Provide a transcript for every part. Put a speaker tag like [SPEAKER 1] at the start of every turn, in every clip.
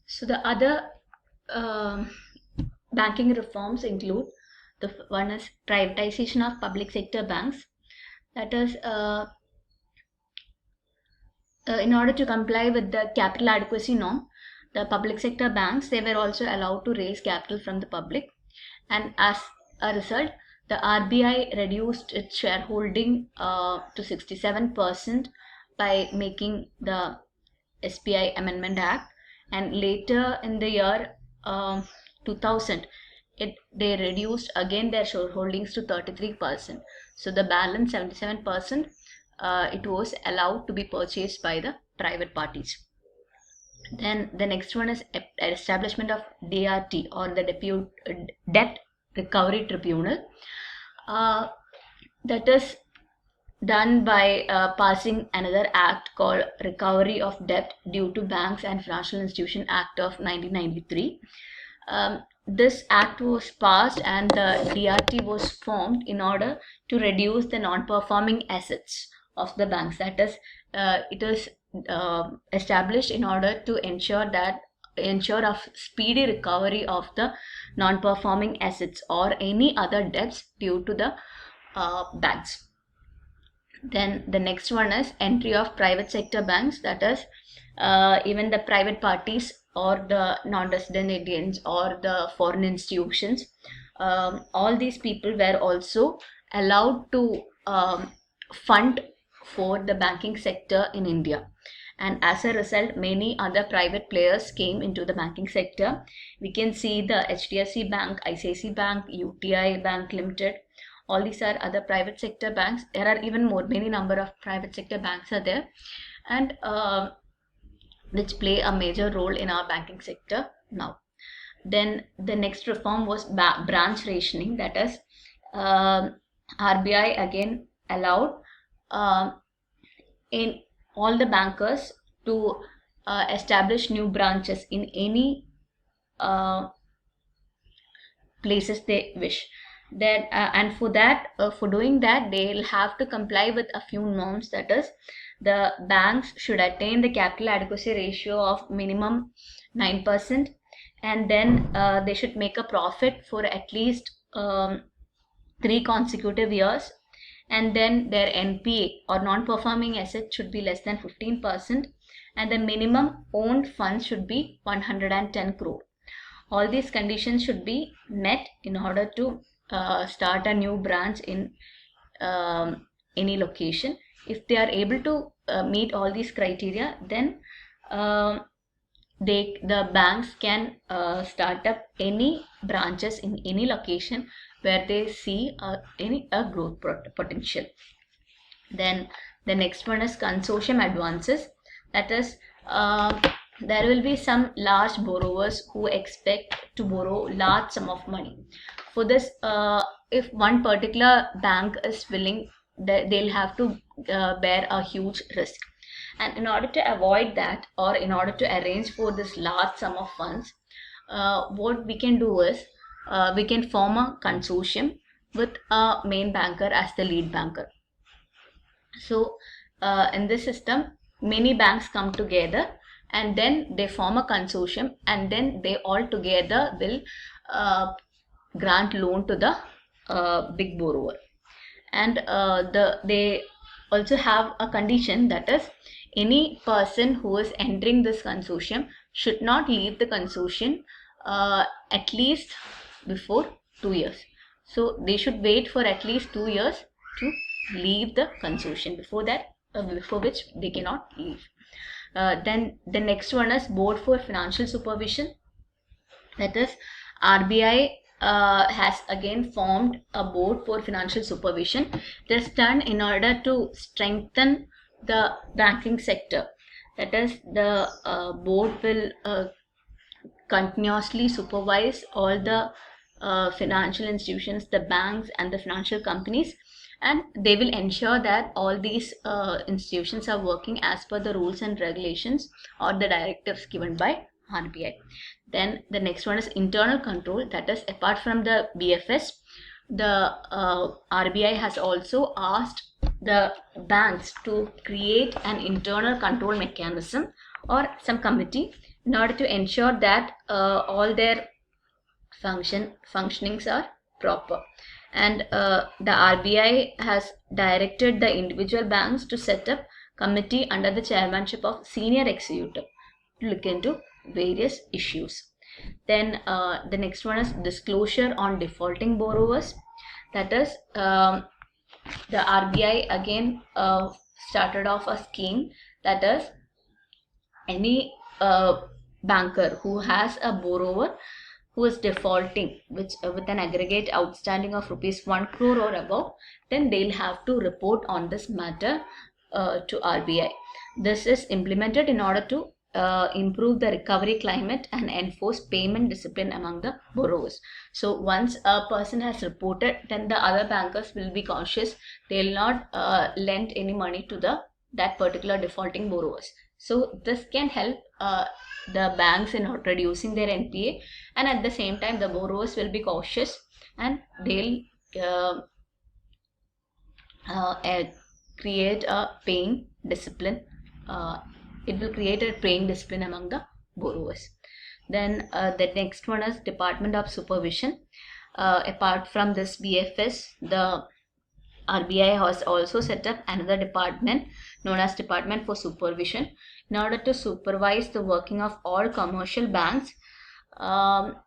[SPEAKER 1] So the other um banking reforms include the one is privatization of public sector banks. That is, in order to comply with the capital adequacy norm, the public sector banks they were also allowed to raise capital from the public, and as a result, the RBI reduced its shareholding to 67% by making the SBI Amendment Act, and later in the year 2000, they reduced again their shareholdings to 33%. So the balance 77%, it was allowed to be purchased by the private parties. Then the next one is establishment of DRT, or the Debt Recovery Tribunal. That is done by passing another act called Recovery of Debt Due to Banks and Financial Institution Act of 1993. This act was passed and the DRT was formed in order to reduce the non-performing assets of the banks. That is, it is established in order to ensure of speedy recovery of the non-performing assets or any other debts due to the banks. Then the next one is entry of private sector banks. That is, even the private parties or the non-resident Indians or the foreign institutions, all these people were also allowed to fund for the banking sector in India. And as a result, many other private players came into the banking sector. We can see the HDFC Bank, ICICI Bank, UTI Bank Limited. All these are other private sector banks. There are even many number of private sector banks are there, and which play a major role in our banking sector now. Then the next reform was branch rationing. That is, RBI again allowed in all the bankers to establish new branches in any places they wish. Then and for that, for doing that, they'll have to comply with a few norms. That is, the banks should attain the capital adequacy ratio of minimum 9%, and then they should make a profit for at least 3 consecutive years, and then their NPA or non-performing assets should be less than 15%, and the minimum owned funds should be 110 crore. All these conditions should be met in order to start a new branch in any location. If they are able to meet all these criteria, then the banks can start up any branches in any location where they see a growth potential. Then the next one is consortium advances. That is, there will be some large borrowers who expect to borrow large sum of money. For this, if one particular bank is willing, they'll have to bear a huge risk. And in order to avoid that, or in order to arrange for this large sum of funds, what we can do is we can form a consortium with a main banker as the lead banker. So in this system, many banks come together and then they form a consortium, and then they all together will grant loan to the big borrower. And they also have a condition, that is, any person who is entering this consortium should not leave the consortium at least before 2 years. So they should wait for at least 2 years to leave the consortium. Before that, before which they cannot leave. Then the next one is Board for Financial Supervision. That is, RBI has again formed a board for financial supervision. It is done in order to strengthen the banking sector. That is, the board will continuously supervise all the financial institutions, the banks and the financial companies, and they will ensure that all these institutions are working as per the rules and regulations or the directives given by RBI. Then the next one is internal control. That is, apart from the BFS, the RBI has also asked the banks to create an internal control mechanism or some committee in order to ensure that all their functionings are proper. And the RBI has directed the individual banks to set up committee under the chairmanship of senior executive to look into various issues. Then the next one is disclosure on defaulting borrowers. That is, the RBI again started off a scheme, that is, any banker who has a borrower who is defaulting with an aggregate outstanding of rupees 1 crore or above, then they'll have to report on this matter to RBI. This is implemented in order to improve the recovery climate and enforce payment discipline among the borrowers. So once a person has reported, then the other bankers will be cautious. They'll not lend any money to that particular defaulting borrowers. So this can help the banks in reducing their NPA, and at the same time the borrowers will be cautious and they'll create a paying discipline. It will create a paying discipline among the borrowers. Then the next one is Department of Supervision. Apart from this BFS, the RBI has also set up another department known as Department for Supervision in order to supervise the working of all commercial banks.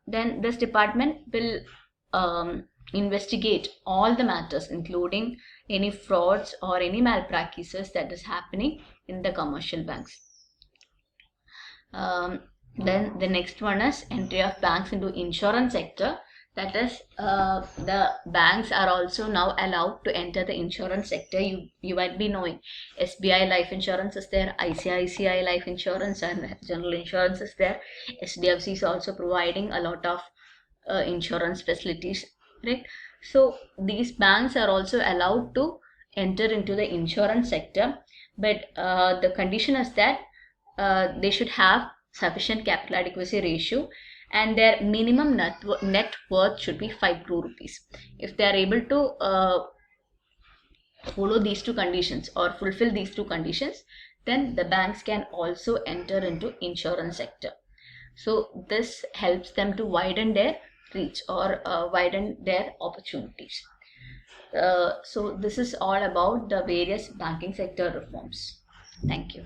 [SPEAKER 1] Then this department will investigate all the matters, including any frauds or any malpractices that is happening in the commercial banks. Then the next one is entry of banks into insurance sector. That is, the banks are also now allowed to enter the insurance sector. You might be knowing SBI Life Insurance is there, ICICI Life Insurance and General Insurance is there. SDFC is also providing a lot of insurance facilities, right? So these banks are also allowed to enter into the insurance sector, but the condition is that they should have sufficient capital adequacy ratio and their minimum net worth should be 5 crore rupees. If they are able to follow these two conditions or fulfill these two conditions, then the banks can also enter into insurance sector. So this helps them to widen their reach or widen their opportunities. So this is all about the various banking sector reforms. Thank you.